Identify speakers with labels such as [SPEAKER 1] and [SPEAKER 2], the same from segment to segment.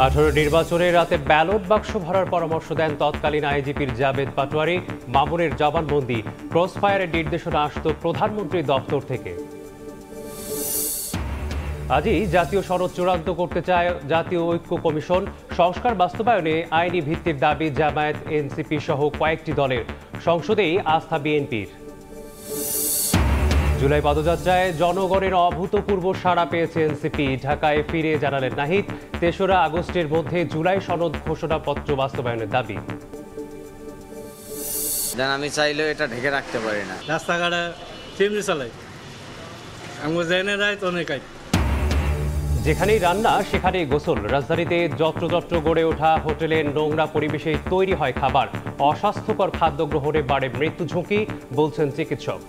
[SPEAKER 1] 18 নির্বাচনের রাতে ব্যালট বাক্স ভরার পরামর্শ দেন তৎকালীন আইজিপির জাবেদ পাটোয়ারি। মামুনের জবানবন্দি, ক্রসফায়ারের নির্দেশনা আসত প্রধানমন্ত্রীর দপ্তর থেকে। আজই জাতীয় সনদ চূড়ান্ত করতে চায় জাতীয় ঐক্য কমিশন। সংস্কার বাস্তবায়নে আইনি ভিত্তির দাবি জামায়াত, এনসিপি সহ কয়েকটি দলের। সংসদেই আস্থা বিএনপির। জুলাই পদযাত্রায় জনগণের অভূতপূর্ব সাড়া পেয়েছে এনসিপি। ঢাকায় ফিরে জানালেন নাহিদ, ৩রা আগস্টের মধ্যে জুলাই সনদ ঘোষণাপত্র বাস্তবায়নের দাবি।
[SPEAKER 2] আমি চাইলেও এটা ঢেকে রাখতে পারি না।
[SPEAKER 3] রাস্তাঘাটে চিমনি চালাই, আমি জেনে যাই তো অনেকাই।
[SPEAKER 1] যেখানেই রান্না সেখানেই গোসল। রাজধানীতে যত্র গড়ে ওঠা হোটেলে নোংরা পরিবেশে তৈরি হয় খাবার। অস্বাস্থ্যকর খাদ্য গ্রহণে বাড়ে মৃত্যু ঝুঁকি, বলছেন চিকিৎসক।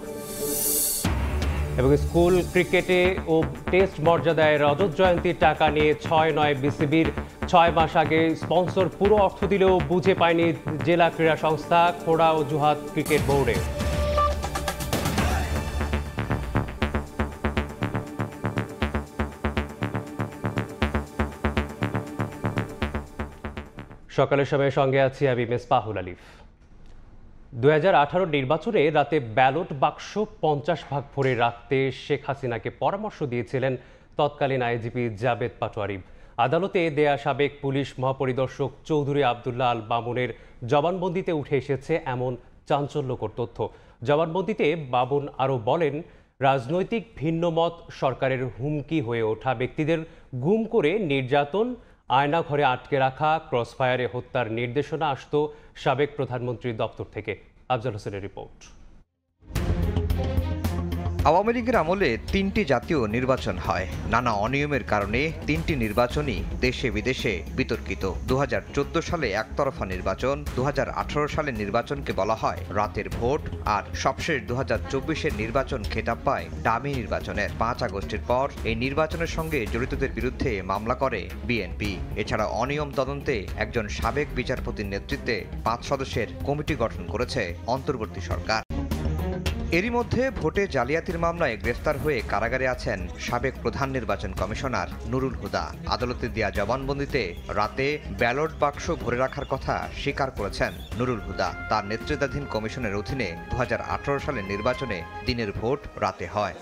[SPEAKER 1] এবং স্কুল ক্রিকেটে ও টেস্ট মর্যাদায় রজত জয়ন্তীর টাকা নিয়ে 6 বিসিবির। 6 মাস আগে স্পন্সর পুরো অর্থ দিলেও বুঝে পায়নি জেলা ক্রীড়া সংস্থা। খোড়া অজুহাত ক্রিকেট বোর্ডে। সকালের সময় সঙ্গে আছি আমি মেসবাহুল আলিফ। 2018 নির্বাচনে রাতে ব্যালট বাক্স 50 ভাগ ভরে রাখতে শেখ হাসিনাকে পরামর্শ দিয়েছিলেন তৎকালীন আইজিপি জাবেদ পাটোয়ারি। আদালতে দেয়া সাবেক পুলিশ মহাপরিদর্শক চৌধুরী আবদুল্লাহ আল মামুনের জবানবন্দিতে উঠে এসেছে এমন চাঞ্চল্যকর তথ্য। জবানবন্দিতে বাবুন আরও বলেন, রাজনৈতিক ভিন্নমত সরকারের হুমকি হয়ে ওঠা ব্যক্তিদের গুম করে নির্যাতন, আয়নাঘরে আটকে রাখা, ক্রসফায়ারে হত্যার নির্দেশনা আসত সাবেক প্রধানমন্ত্রীর দপ্তর থেকে। আফজাল হোসেনের রিপোর্ট।
[SPEAKER 4] আওয়ামী লীগের আমলে 3টি জাতীয় নির্বাচন হয়। নানা অনিয়মের কারণে 3টি নির্বাচনই দেশে বিদেশে বিতর্কিত। 2014 সালে একতরফা নির্বাচন, 2018 সালের নির্বাচনকে বলা হয় রাতের ভোট, আর সবশেষ 2024-এর নির্বাচন খেতাব পায় ডামি নির্বাচনের। 5 আগস্টের পর এই নির্বাচনের সঙ্গে জড়িতদের বিরুদ্ধে মামলা করে বিএনপি। এছাড়া অনিয়ম তদন্তে একজন সাবেক বিচারপতির নেতৃত্বে 5 সদস্যের কমিটি গঠন করেছে অন্তর্বর্তী সরকার। এরই মধ্যে ভোটে জালিয়াতির মামলায় গ্রেফতার হয়ে কারাগারে আছেন সাবেক প্রধান নির্বাচন কমিশনার নুরুল হুদা। আদালতে দেয়া জবানবন্দিতে রাতে ব্যালট বাক্স ভরে রাখার কথা স্বীকার করেছেন নুরুল হুদা। তার নেতৃত্বাধীন কমিশনের অধীনে 2018 সালের নির্বাচনে দিনের ভোট রাতে হয়।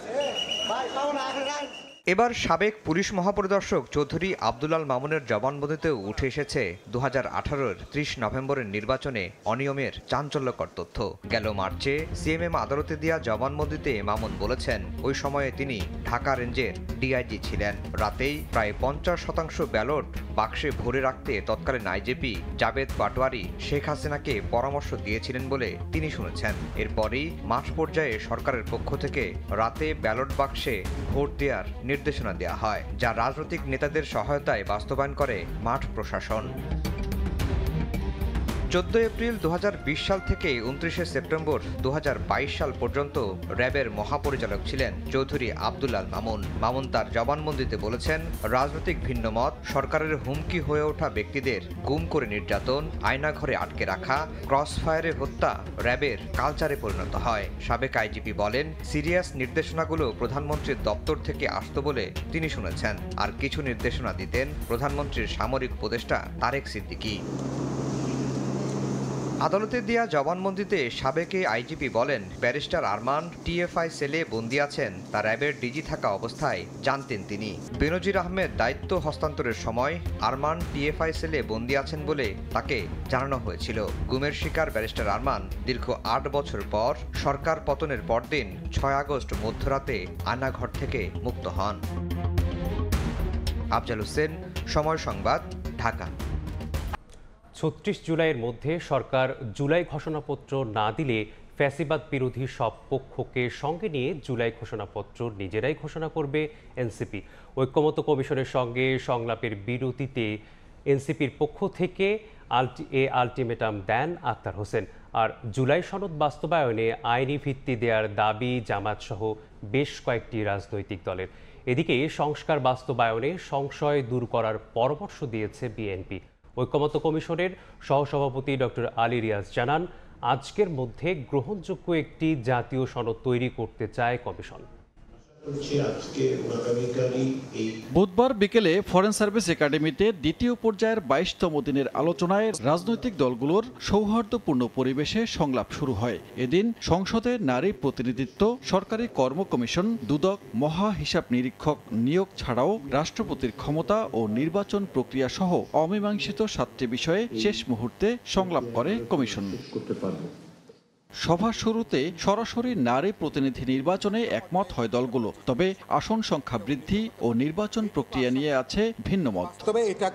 [SPEAKER 4] এবার সাবেক পুলিশ মহাপরিদর্শক চৌধুরী আবদুল্লাহ আল মামুনের জবানবন্দিতেও উঠে এসেছে 2018-এর 30 নভেম্বরের নির্বাচনে অনিয়মের চাঞ্চল্যকর তথ্য। গেল মার্চে সিএমএম আদালতে দেয়া জবানবন্দিতে মামুন বলেছেন, ওই সময়ে তিনি ঢাকা রেঞ্জের ডিআইজি ছিলেন। রাতেই প্রায় 50% ব্যালট বাক্সে ভরে রাখতে তৎকালীন আইজিপি জাবেদ পাটোয়ারি শেখ হাসিনাকে পরামর্শ দিয়েছিলেন বলে তিনি শুনেছেন। এরপরই মাঠ পর্যায়ে সরকারের পক্ষ থেকে রাতে ব্যালট বাক্সে ভোট দেওয়ার নির্দেশনা দেওয়া হয়, যা রাজনৈতিক নেতাদের সহায়তায় বাস্তবায়ন করে মাঠ প্রশাসন। 14 এপ্রিল 2020 সাল থেকে 29 সেপ্টেম্বর 2022 সাল পর্যন্ত র্যাবের মহাপরিচালক ছিলেন চৌধুরী আবদুল্লাহ আল মামুন। মামুন তার জবানবন্দিতে বলেছেন, রাজনৈতিক ভিন্নমত সরকারের হুমকি হয়ে ওঠা ব্যক্তিদের গুম করে নির্যাতন, আয়নাঘরে আটকে রাখা, ক্রসফায়ারে হত্যা র্যাবের কালচারে পরিণত হয়। সাবেক আইজিপি বলেন, সিরিয়াস নির্দেশনাগুলো প্রধানমন্ত্রীর দপ্তর থেকে আসত বলে তিনি শুনেছেন। আর কিছু নির্দেশনা দিতেন প্রধানমন্ত্রীর সামরিক উপদেষ্টা তারেক সিদ্দিকী। আদালতে দেয়া জবানবন্দিতে সাবেক আইজিপি বলেন, ব্যারিস্টার আরমান টিএফআই সেলে বন্দী আছেন তা র্যাবের ডিজি থাকা অবস্থায় জানতেন তিনি। বেনজির আহমেদ দায়িত্ব হস্তান্তরের সময় আরমান টিএফআই সেলে বন্দী আছেন বলে তাকে জানানো হয়েছিল। গুমের শিকার ব্যারিস্টার আরমান দীর্ঘ 8 বছর পর সরকার পতনের পরদিন 6 আগস্ট মধ্যরাতে আয়নাঘর থেকে মুক্ত হন। আফজাল হোসেন, সময় সংবাদ, ঢাকা।
[SPEAKER 1] 36 জুলাইয়ের মধ্যে সরকার জুলাই ঘোষণাপত্র না দিলে ফ্যাসিবাদ বিরোধী সব পক্ষকে সঙ্গে নিয়ে জুলাই ঘোষণাপত্র নিজেরাই ঘোষণা করবে এনসিপি। ঐক্যমত্য কমিশনের সঙ্গে সংলাপের বিরতিতে এনসিপির পক্ষ থেকে আলটিমেটাম দেন আক্তার হোসেন। আর জুলাই সনদ বাস্তবায়নে আইনি ভিত্তি দেওয়ার দাবি জামায়াতসহ বেশ কয়েকটি রাজনৈতিক দলের। এদিকে সংস্কার বাস্তবায়নে সংশয় দূর করার পরামর্শ দিয়েছে বিএনপি। ঐক্যমত্য কমিশনের সহসভাপতি ডক্টর আলী রিয়াজ জানান, আজকের মধ্যে গ্রহণযোগ্য একটি জাতীয় সনদ তৈরি করতে চায় কমিশন।
[SPEAKER 5] বুধবার বিকেলে ফরেন সার্ভিস একাডেমিতে দ্বিতীয় পর্যায়ের 22তম দিনের আলোচনায় রাজনৈতিক দলগুলোর সৌহার্দ্যপূর্ণ পরিবেশে সংলাপ শুরু হয়। এদিন সংসদে নারী প্রতিনিধিত্ব, সরকারি কর্ম কমিশন, দুদক, মহা হিসাব নিরীক্ষক নিয়োগ ছাড়াও রাষ্ট্রপতির ক্ষমতা ও নির্বাচন প্রক্রিয়া সহ অমীমাংসিত 7টি বিষয়ে শেষ মুহূর্তে সংলাপ করে কমিশন। সভা শুরুতে সরাসরি নারী প্রতিনিধি নির্বাচনে একমত হয় দলগুলো, তবে আসন সংখ্যা বৃদ্ধি ও নির্বাচন প্রক্রিয়া নিয়ে আছে ভিন্ন মত।
[SPEAKER 6] তবে এটা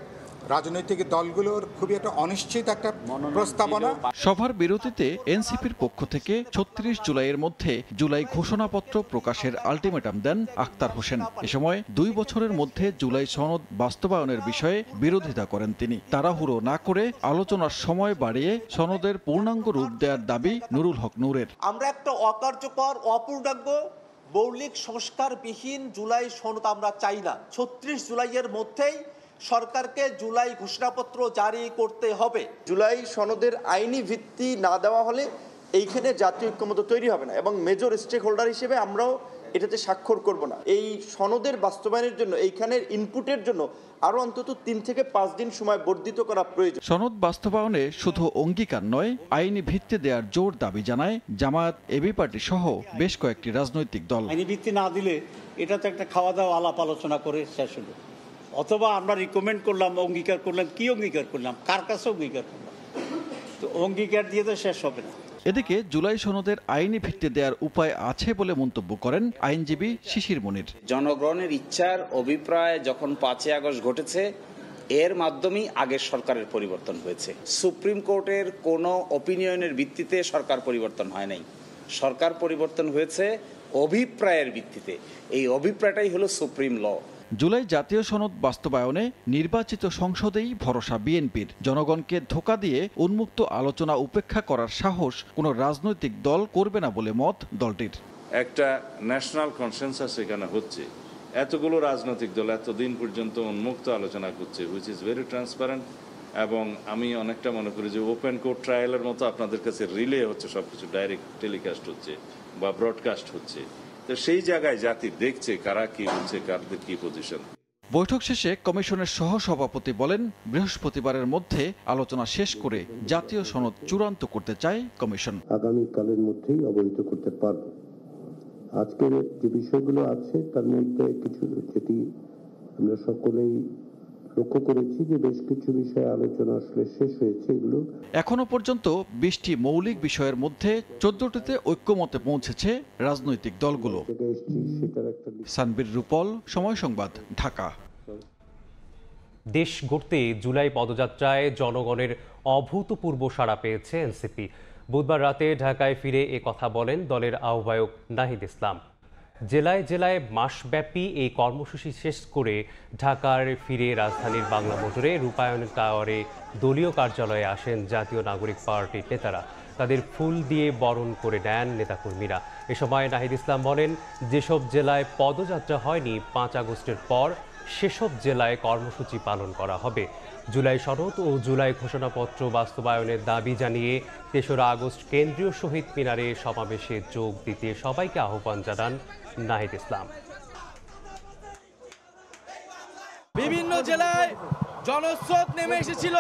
[SPEAKER 6] রাজনৈতিক দলগুলোর খুবই একটা অনিশ্চিত একটা প্রস্তাবনা।
[SPEAKER 5] সভার বিরতিতে এনসিপির পক্ষ থেকে 36 জুলাইয়ের মধ্যে জুলাই ঘোষণাপত্র প্রকাশের আলটিমেটাম দেন আখতার হোসেন। এ সময় 2 বছরের মধ্যে জুলাই সনদ বাস্তবায়নের বিষয়ে বিরোধিতা করেন তিনি। তাড়াহুড়ো না করে আলোচনার সময় বাড়িয়ে সনদের পূর্ণাঙ্গ রূপ দেওয়ার দাবি নুরুল হক নূরের।
[SPEAKER 7] আমরা একটা অকার্যকর, অপূর্ণাঙ্গ, মৌলিক সংস্কারবিহীন জুলাই সনদ আমরা চাই না। 36 জুলাইয়ের মধ্যেই সরকারকে জুলাই ঘোষণাপত্র জারি করতে হবে।
[SPEAKER 8] জুলাই সনদের আইনি ভিত্তি না দেওয়া হলে এইখানে জাতীয় ঐক্যমত্য তৈরি হবে না, এবং মেজর স্টেক হোল্ডার হিসেবে আমরাও এটাতে স্বাক্ষর করব না। এই সনদের বাস্তবায়নের জন্য, এইখানের ইনপুটের জন্য আরো অন্তত 3 থেকে 5 দিন সময় বর্ধিত করা প্রয়োজন।
[SPEAKER 5] সনদ বাস্তবায়নে শুধু অঙ্গীকার নয়, আইনি ভিত্তি দেওয়ার জোর দাবি জানায় জামায়াত, এবি পার্টি সহ বেশ কয়েকটি রাজনৈতিক দল।
[SPEAKER 9] আইনি ভিত্তি না দিলে এটা তো একটা খাওয়া দাওয়া আলাপ আলোচনা করে শেষ হলো, অথবা আমরা রিকমেন্ড করলাম, অঙ্গীকার করলাম। কি অঙ্গীকার করলাম? কার কাছে অঙ্গীকার করলাম? তো অঙ্গীকার দিয়ে তো শেষ হবে না।
[SPEAKER 5] এদিকে জুলাই সনদের আইনি ভিত্তি দেওয়ার উপায় আছে বলে মন্তব্য করেন আইনজীবী শিশির মনির।
[SPEAKER 10] জনগণের ইচ্ছার অভিপ্রায় যখন 5ই আগস্ট ঘটেছে, এর মাধ্যমেই আগের সরকারের পরিবর্তন হয়েছে। সুপ্রিম কোর্টের কোনো অপিনিয়নের ভিত্তিতে সরকার পরিবর্তন হয় নাই। সরকার পরিবর্তন হয়েছে অভিপ্রায়ের ভিত্তিতে। এই অভিপ্রায়টাই হলো সুপ্রিম ল।
[SPEAKER 5] জুলাই জাতীয় সনদ বাস্তবায়নে নির্বাচিত সংসদেই ভরসা বিএনপির। জনগণকে ধোঁকা দিয়ে উন্মুক্ত আলোচনা উপেক্ষা করার সাহস কোনো রাজনৈতিক দল করবে না বলে মত দলটির।
[SPEAKER 11] একটা ন্যাশনাল কনসেনসাস এখানে হচ্ছে, এতগুলো রাজনৈতিক দল এতদিন পর্যন্ত উন্মুক্ত আলোচনা করছে, হুইচ ইজ ভেরি ট্রান্সপারেন্ট, এবং আমি অনেকটা মনে করি যে ওপেন কোর্ট ট্রায়ালের মতো আপনাদের কাছে রিলে হচ্ছে, সবকিছু ডাইরেক্ট টেলিকাস্ট হচ্ছে বা ব্রডকাস্ট হচ্ছে। তো সেই জায়গায় জাতি দেখছে কারা কি হচ্ছে, কারদের কি পজিশন।
[SPEAKER 5] বৈঠক শেষে কমিশনের সহসভাপতি বলেন, বৃহস্পতিবারের মধ্যে আলোচনা শেষ করে জাতীয় সনদ চূড়ান্ত করতে চায় কমিশন।
[SPEAKER 12] আগামীকালের মধ্যেই অবহিত করতে পারব। আজকের যে বিষয়গুলো আছে তার মধ্যে কিছু যেটি আমরা সকলেই লক্ষ্য করেছি যে বেশ কিছু বিষয়ে আলোচনা আসলে শেষ হয়েছে। এগুলো
[SPEAKER 5] এখনো পর্যন্ত 20টি মৌলিক বিষয়ের মধ্যে 14টিতে ঐক্যমতে পৌঁছেছে রাজনৈতিক দলগুলো। সানবীর রূপল, সময় সংবাদ, ঢাকা।
[SPEAKER 1] দেশ গড়তে জুলাই পদযাত্রায় জনগণের অভূতপূর্ব সাড়া পেয়েছে এনসিপি। বুধবার রাতে ঢাকায় ফিরে এ কথা বলেন দলের আহ্বায়ক নাহিদ ইসলাম। জেলায় জেলায় মাসব্যাপী এই কর্মসূচি শেষ করে ঢাকার ফিরে রাজধানীর বাংলা মোটরে রূপায়ণ টাওয়ারে দলীয় কার্যালয়ে আসেন জাতীয় নাগরিক পার্টির নেতারা। তাদের ফুল দিয়ে বরণ করে নেন নেতাকর্মীরা। এ সময় নাহিদ ইসলাম বলেন, যেসব জেলায় পদযাত্রা হয়নি 5 আগস্টের পর সেসব জেলায় কর্মসূচি পালন করা হবে। জুলাই সনদ ও জুলাই ঘোষণাপত্র বাস্তবায়নের দাবি জানিয়ে 3রা আগস্ট কেন্দ্রীয় শহীদ মিনারে সমাবেশে যোগ দিতে সবাইকে আহ্বান জানান নাহিদ ইসলাম।
[SPEAKER 13] বিভিন্ন জেলায় জনস্রোত নেমে এসেছিল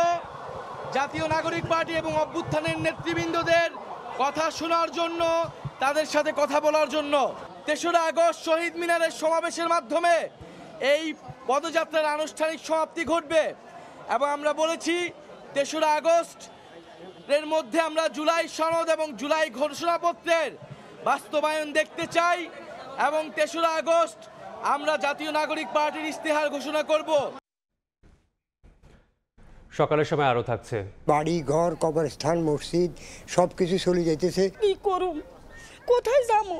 [SPEAKER 13] জাতীয় নাগরিক পার্টি এবং অভ্যুত্থানের নেতৃবৃন্দদের কথা শোনার জন্য, তাদের সাথে কথা বলার জন্য। 3রা আগস্ট শহীদ মিনারের সমাবেশের মাধ্যমে এই পদযাত্রার আনুষ্ঠানিক সমাপ্তি ঘটবে এবং আমরা বলেছি 3রা আগস্ট এর মধ্যে আমরা জুলাই সনদ এবং জুলাই ঘোষণাপত্রের বাস্তবায়ন দেখতে চাই এবং 3রা আগস্ট আমরা জাতীয় নাগরিক পার্টির ইস্তেহার ঘোষণা করব।
[SPEAKER 1] সকালের সময় আরো থাকছে,
[SPEAKER 14] বাড়ি ঘর, কবরস্থান, মসজিদ সবকিছু চলে যাইতেছে।
[SPEAKER 15] কি করুম, কোথায় যাবো?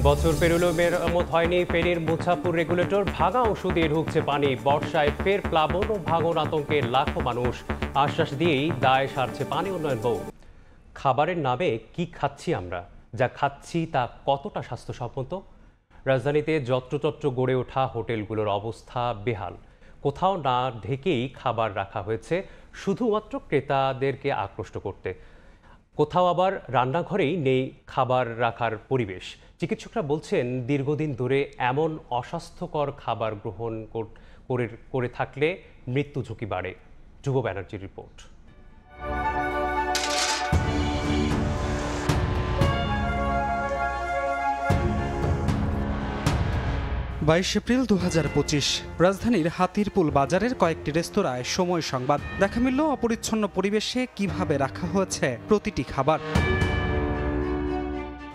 [SPEAKER 1] বছর পেরোলেও মেরামত হয়নি ফেনীর মুছাপুর রেগুলেটর। ভাঙা অংশ দিয়ে ঢুকছে পানি। বর্ষায় ফের প্লাবন ও ভাঙন আতঙ্কে লাখো মানুষ। আশ্বাস দিয়েই দায় সারছে পানি উন্নয়ন বোর্ড। খাবারের নামে কি খাচ্ছি আমরা? যা খাচ্ছি তা কতটা স্বাস্থ্যসম্মত? রাজধানীতে যত্রতত্র গড়ে ওঠা হোটেলগুলোর অবস্থা বেহাল। কোথাও না ঢেকেই খাবার রাখা হয়েছে শুধুমাত্র ক্রেতাদেরকে আকৃষ্ট করতে। কোথাও আবার রান্নাঘরেই নেই খাবার রাখার পরিবেশ। চিকিৎসকরা বলছেন দীর্ঘদিন ধরে এমন অস্বাস্থ্যকর খাবার গ্রহণ করে থাকলে মৃত্যু ঝুঁকি বাড়ে। যুব ব্যানার্জির রিপোর্ট।
[SPEAKER 16] 22 এপ্রিল 2025 রাজধানীর হাতিরপুল বাজারের কয়েকটি রেস্তোরাঁয় সময় সংবাদ। দেখা মিলল অপরিচ্ছন্ন পরিবেশে কিভাবে রাখা হয়েছে প্রতিটি খাবার।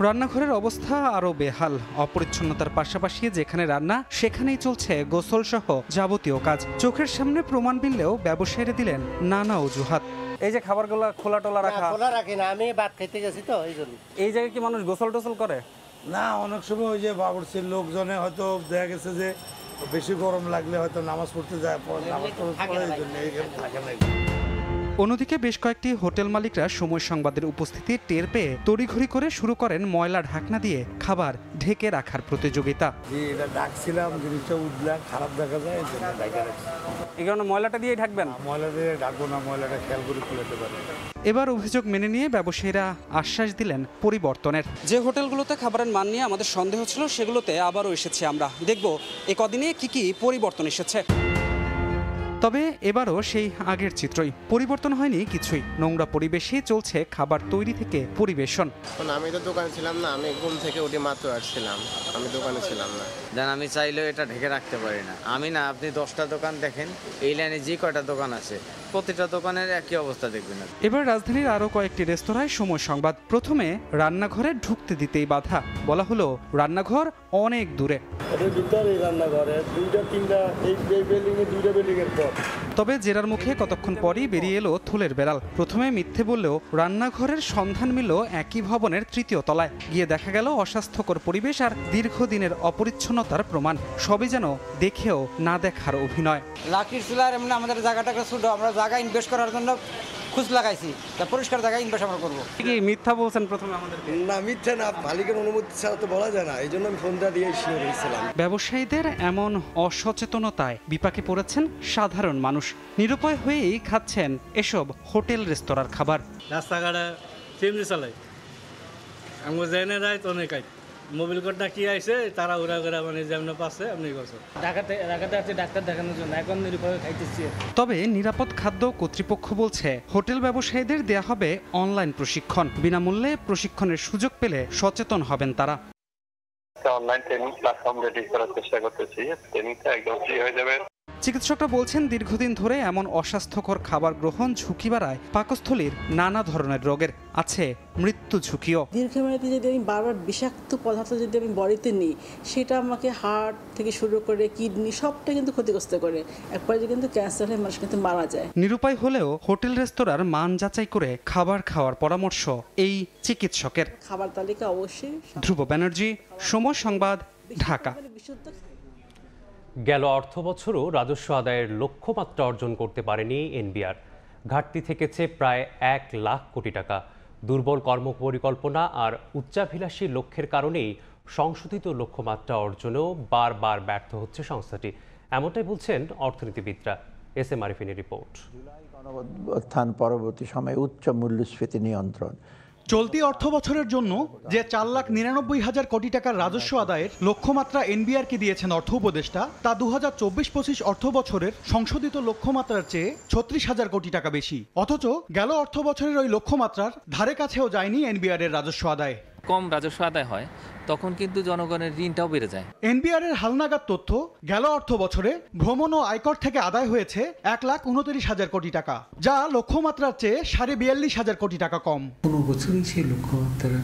[SPEAKER 16] রান্নাঘরের অবস্থা আরও বেহাল। অপরিচ্ছন্নতার পাশাপাশি যেখানে রান্না সেখানেই চলছে গোসল সহ যাবতীয় কাজ। চোখের সামনে প্রমাণ মিললেও ব্যবসায়ীরা দিলেন নানা অজুহাত। এই যে খাবারগুলো খোলা টোলা রাখা।
[SPEAKER 17] খোলা রাখি না, আমি ভাত খেতে গেছি তো এই জন্য।
[SPEAKER 16] এই জায়গায় কি মানুষ গোসল টোসল করে?
[SPEAKER 3] না, অনেক সময় ওই যে বাবুর্চির লোকজনে হয়তো দেখা গেছে যে বেশি গরম লাগলে হয়তো নামাজ পড়তে যায়, নামাজ পড়ে এই জন্য এইখানে থাকে না।
[SPEAKER 16] অন্যদিকে বেশ কয়েকটি হোটেল মালিকরা সময় সংবাদের উপস্থিতি টের পেয়ে তড়িঘড়ি করে শুরু করেন ময়লা ঢাকনা দিয়ে খাবার ঢেকে রাখার প্রতিযোগিতা।
[SPEAKER 3] এটা ডাকছিলাম, জিনিসটা উঠলে খারাপ দেখা যায়, এই জন্য ঢাকা রাখছি।
[SPEAKER 16] এই কারণে ময়লাটা দিয়ে ঢাকবেন?
[SPEAKER 3] ময়লা দিয়ে ঢাকবো না, ময়লাটা খেয়াল করে খুলেতে পারে।
[SPEAKER 16] এবার অভিযোগ মেনে নিয়ে ব্যবসায়ীরা আশ্বাস দিলেন পরিবর্তনের। যে হোটেলগুলোতে খাবারের মান নিয়ে আমাদের সন্দেহ ছিল সেগুলোতে আবারও এসেছি আমরা। দেখব এ কদিনে কি পরিবর্তন এসেছে। তবে এবারও সেই আগের চিত্রই, পরিবর্তন হয়নি কিছুই। নোংরা পরিবেশে চলছে খাবার তৈরি থেকে পরিবেশন।
[SPEAKER 17] আমি তো দোকানে ছিলাম না, আমি ঘুম থেকে উঠে মাত্র আসছিলাম, আমি দোকানে ছিলাম না।
[SPEAKER 2] দেন আমি চাইলেও এটা ঢেকে রাখতে পারি না। আমি না, আপনি 10টা দোকান দেখেন, এই লাইনে যে কয়টা দোকান আছে প্রতিটা দোকানের একই অবস্থা দেখবেন।
[SPEAKER 16] এবার রাজধানীর আরও কয়েকটি রেস্তোরাঁয় সময় সংবাদ। প্রথমে রান্নাঘরে ঢুকতে দিতেই বাধা। বলা হলো রান্নাঘর অনেক দূরে। তবে জেরার মুখে কতক্ষণ পরই বেরিয়ে এলো থুলের বেড়াল। প্রথমে মিথ্যে বললেও রান্নাঘরের সন্ধান মিলল একই ভবনের 3য় তলায়। গিয়ে দেখা গেল অস্বাস্থ্যকর পরিবেশ আর দীর্ঘদিনের অপরিচ্ছন্নতার প্রমাণ। সবই যেন দেখেও না দেখার অভিনয়।
[SPEAKER 17] লাকির চুলার এমনি আমাদের জায়গাটাকে ছোট, আমরা জায়গা ইনভেস্ট করার জন্য খুঁজ লাগাইছি, তা পরিষ্কার জায়গায় ইনভেস্ট আমরা করবো।
[SPEAKER 16] কি মিথ্যা বলছেন প্রথমে আমাদের?
[SPEAKER 17] না, মিথ্যা না, মালিকের অনুমতি ছাড়া তো বলা যায় না, এই জন্য আমি ফোনটা দিয়ে শিওর হয়েছিলাম।
[SPEAKER 16] ব্যবসায়ীদের এমন অসচেতনতায় বিপাকে পড়েছেন সাধারণ মানুষ। নিরুপায় হয়েই খাচ্ছেন এসব হোটেল রেস্তোরাঁর খাবার।
[SPEAKER 3] রাস্তাঘাটে সিএনজি চালাই, আমি জেনে রায় তো অনেক মোবাইল কোডটা কি আইছে তারা ওরা করে মানে যেমন পাচ্ছে আপনি করছেন। ঢাকাতে আছে ডাক্তার দেখানোর জন্য, এখন নিরুপায় খাইতেছি।
[SPEAKER 16] তবে নিরাপদ খাদ্য কর্তৃপক্ষ বলছে হোটেল ব্যবসায়ীদের দেয়া হবে অনলাইন প্রশিক্ষণ। বিনামূল্যে প্রশিক্ষণের সুযোগ পেলে সচেতন হবেন তারা।
[SPEAKER 12] অনলাইন ট্রেনিং প্ল্যাটফর্ম রেডি করার চেষ্টা করতেছি, ট্রেনিংটা একদম ফ্রি হয়ে যাবে।
[SPEAKER 16] চিকিৎসকরা বলছেন দীর্ঘদিন ধরে এমন অস্বাস্থ্যকর খাবার গ্রহণ ঝুঁকি বাড়ায় পাকস্থলীর নানা ধরনের রোগের, আছে মৃত্যু ঝুঁকিও।
[SPEAKER 15] দীর্ঘমেয়াদে যদি আমি বারবার বিষাক্ত পদার্থ যদি আমি বডিতে নিই, সেটা আমাকে হার্ট থেকে শুরু করে কিডনি সবটা কিন্তু ক্ষতিগ্রস্ত করে। একবার কিন্তু ক্যান্সার হয়ে মানুষ কিন্তু মারা যায়।
[SPEAKER 16] নিরুপায় হলেও হোটেল রেস্তোরাঁর মান যাচাই করে খাবার খাওয়ার পরামর্শ এই চিকিৎসকের।
[SPEAKER 15] খাবার তালিকা অবশ্যই।
[SPEAKER 16] ধ্রুব ব্যানার্জি, সময় সংবাদ, ঢাকা।
[SPEAKER 1] গেল অর্থ বছরও রাজস্ব আদায়ের লক্ষ্যমাত্রা অর্জন করতে পারেনি এনবিআর। ঘাটতি থেকেছে প্রায় 1 লাখ কোটি টাকা। দুর্বল কর্মপরিকল্পনা আর উচ্চাভিলাষী লক্ষ্যের কারণেই সংশোধিত লক্ষ্যমাত্রা অর্জনেও বারবার ব্যর্থ হচ্ছে সংস্থাটি, এমনটাই বলছেন অর্থনীতিবিদরা। এস এম আরিফিনের রিপোর্ট।
[SPEAKER 18] জুলাই গণঅভ্যুত্থান পরবর্তী সময়ে উচ্চ মূল্যস্ফীতি নিয়ন্ত্রণ।
[SPEAKER 19] চলতি অর্থ বছরের জন্য যে 4,99,000 কোটি টাকার রাজস্ব আদায়ের লক্ষ্যমাত্রা এনবিআরকে দিয়েছেন অর্থ উপদেষ্টা, তা 2024-25 অর্থ বছরের সংশোধিত লক্ষ্যমাত্রার চেয়ে 36,000 কোটি টাকা বেশি। অথচ গেল অর্থ বছরের ওই লক্ষ্যমাত্রার ধারে কাছেও যায়নি এনবিআর এর রাজস্ব আদায়।
[SPEAKER 20] কম রাজস্ব আদায় হয় তখন কিন্তু জনগণের ঋণটাও বেড়ে যায়।
[SPEAKER 19] এনবিআর এর হালনাগাদ তথ্য, গেল অর্থ বছরে ভ্রমণ ও আয়কর থেকে আদায় হয়েছে 1,29,000 কোটি টাকা, যা লক্ষ্যমাত্রার চেয়ে 42,500 কোটি টাকা কম।
[SPEAKER 21] কোনো বছরই সেই লক্ষ্যমাত্রা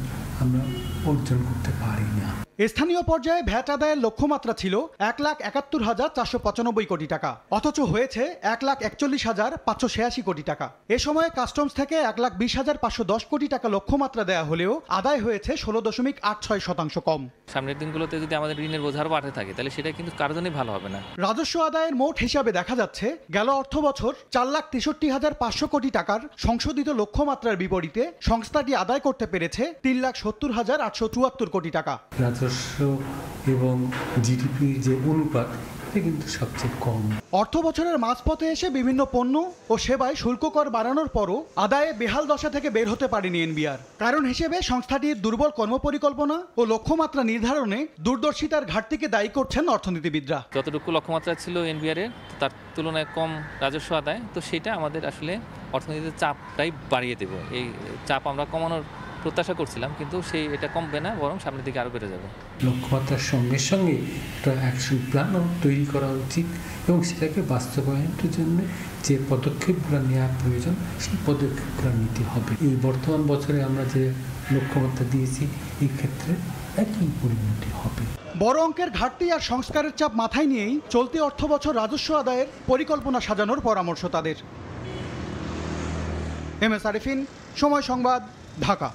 [SPEAKER 21] আমরা অর্জন করতে পারি না।
[SPEAKER 19] স্থানীয় পর্যায়ে ভ্যাট আদায়ের লক্ষ্যমাত্রা ছিল 1,71,495 কোটি টাকা, অথচ হয়েছে 1,41,586 কোটি টাকা। এ সময় কাস্টমস থেকে 1,20,510 কোটি টাকা লক্ষ্যমাত্রা দেয়া হলেও আদায় হয়েছে 16.86% কম।
[SPEAKER 20] সামনের দিনগুলোতে যদি আমাদের ঋণের বোঝার বাড়তে থাকে তাহলে সেটা কিন্তু কারোর জন্যই ভালো হবে না।
[SPEAKER 19] রাজস্ব আদায়ের মোট হিসাবে দেখা যাচ্ছে গেল অর্থ বছর 4,63,500 কোটি টাকার সংশোধিত লক্ষ্যমাত্রার বিপরীতে সংস্থাটি আদায় করতে পেরেছে 3,70,874 কোটি টাকা।
[SPEAKER 21] রাজস্ব এবং জিডিপির যে অনুপাত, সেখানে কিন্তু সবচেয়ে কম।
[SPEAKER 19] অর্থ বছরের মাঝপথে এসে বিভিন্ন পণ্য ও সেবায় শুল্ক কর বাড়ানোর পরও আদায়ে বেহাল দশা থেকে বের হতে পারেনি এনবিআর। কারণ হিসেবে সংস্থাটির দুর্বল কর্মপরিকল্পনা ও লক্ষ্যমাত্রা নির্ধারণে দূরদর্শিতার ঘাটতিকে দায়ী করছেন অর্থনীতিবিদরা।
[SPEAKER 20] যতটুকু লক্ষ্যমাত্রা ছিল এনবিআর এর তার তুলনায় কম রাজস্ব আদায়, তো সেটা আমাদের আসলে অর্থনীতিতে চাপটাই বাড়িয়ে দেবে। এই চাপ আমরা কমানোর প্রত্যাশা করছিলাম, কিন্তু এটা কমবে না, বরং সামনের দিকে আরও বেড়ে যাবে।
[SPEAKER 21] লক্ষ্যমাত্রার সঙ্গে সঙ্গে একটা অ্যাকশন প্ল্যানও তৈরি করা উচিত এবং সেটাকে বাস্তবায়নের জন্য যে পদক্ষেপগুলো নেওয়া প্রয়োজন সেই পদক্ষেপগুলো নিতে হবে। এই বর্তমান বছরে আমরা যে লক্ষ্যমাত্রা দিয়েছি এই ক্ষেত্রে একই পরিণতি হবে।
[SPEAKER 19] বড় অঙ্কের ঘাটতি আর সংস্কারের চাপ মাথায় নিয়েই চলতি অর্থ বছর রাজস্ব আদায়ের পরিকল্পনা সাজানোর পরামর্শ তাদের। MS আরিফিন, সময় সংবাদ, ঢাকা।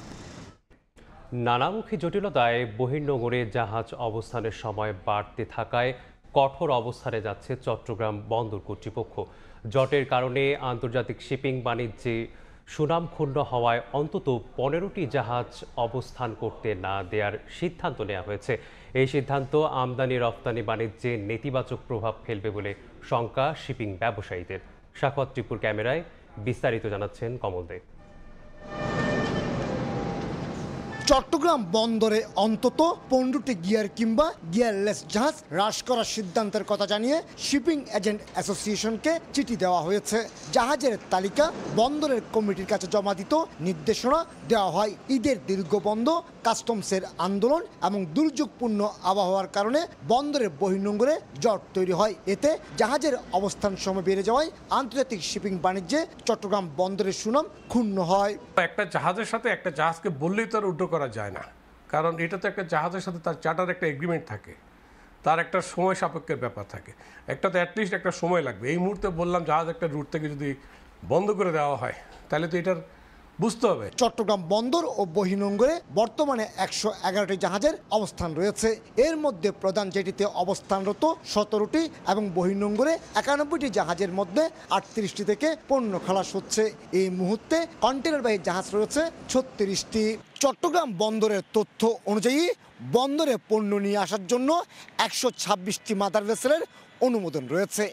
[SPEAKER 1] নানামুখী জটিলতায় বহির্নোঙরে জাহাজ অবস্থানের সময় বাড়তে থাকায় কঠোর অবস্থানে যাচ্ছে চট্টগ্রাম বন্দর কর্তৃপক্ষ। জটের কারণে আন্তর্জাতিক শিপিং বাণিজ্যে সুনাম ক্ষুণ্ণ হওয়ায় অন্তত 15টি জাহাজ অবস্থান করতে না দেওয়ার সিদ্ধান্ত নেওয়া হয়েছে। এই সিদ্ধান্ত আমদানি রপ্তানি বাণিজ্যে নেতিবাচক প্রভাব ফেলবে বলে শঙ্কা শিপিং ব্যবসায়ীদের। সাখাওয়াত টিপুর ক্যামেরায় বিস্তারিত জানাচ্ছেন কমল দে।
[SPEAKER 4] চট্টগ্রাম বন্দরে অন্তত 15টি গিয়ার কিংবা গিয়ারলেস জাহাজ হ্রাস করার সিদ্ধান্তের কথা জানিয়ে শিপিং এজেন্ট অ্যাসোসিয়েশনকে চিঠি দেওয়া হয়েছে। জাহাজের তালিকা বন্দরের কমিটির কাছে জমা দিত নির্দেশনা দেওয়া হয়। ঈদের দীর্ঘ বন্ধ, কাস্টমসের আন্দোলন এবং দুর্যোগপূর্ণ আবহাওয়ার কারণে বন্দরের বহির্নোঙরে জট তৈরি হয়। এতে জাহাজের অবস্থান সময় বেড়ে যাওয়ায় আন্তর্জাতিক শিপিং বাণিজ্যে চট্টগ্রাম বন্দরের সুনাম ক্ষুণ্ণ হয়।
[SPEAKER 22] একটা জাহাজের সাথে একটা জাহাজকে বললেই তো আর উল্টো করা যায় না, কারণ এটা তো একটা জাহাজের সাথে তার চার্টার একটা এগ্রিমেন্ট থাকে, তার একটা সময় সাপেক্ষের ব্যাপার থাকে। একটা তো অ্যাটলিস্ট একটা সময় লাগবে। এই মুহূর্তে বললাম জাহাজ একটা রুট থেকে যদি বন্ধ করে দেওয়া হয় তাহলে তো এটার বুঝতে হবে।
[SPEAKER 4] চট্টগ্রাম বন্দর ও বহির্নোঙরে বর্তমানে 111টি জাহাজের অবস্থান রয়েছে। এর মধ্যে প্রধান জেটিতে অবস্থানরত 17টি এবং বহির্নোঙরে 91টি জাহাজের মধ্যে 38টি থেকে পণ্য খালাস হচ্ছে। এই মুহূর্তে কন্টেনারবাহী জাহাজ রয়েছে 36টি। চট্টগ্রাম বন্দরের তথ্য অনুযায়ী বন্দরে পণ্য নিয়ে আসার জন্য 126টি মাদার ভেসেলের অনুমোদন রয়েছে।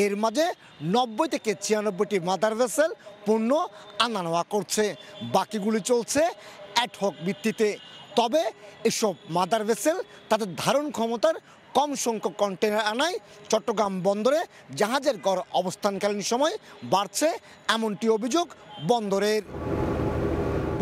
[SPEAKER 4] এর মাঝে 90 থেকে 96টি মাদার ভেসেল পণ্য আনা নেওয়া করছে, বাকিগুলি চলছে অ্যাডহক ভিত্তিতে। তবে এসব মাদার ভেসেল তাদের ধারণ ক্ষমতার কম সংখ্যক কন্টেনার আনায় চট্টগ্রাম বন্দরে জাহাজের গড় অবস্থানকালীন সময় বাড়ছে, এমনটি অভিযোগ বন্দরের।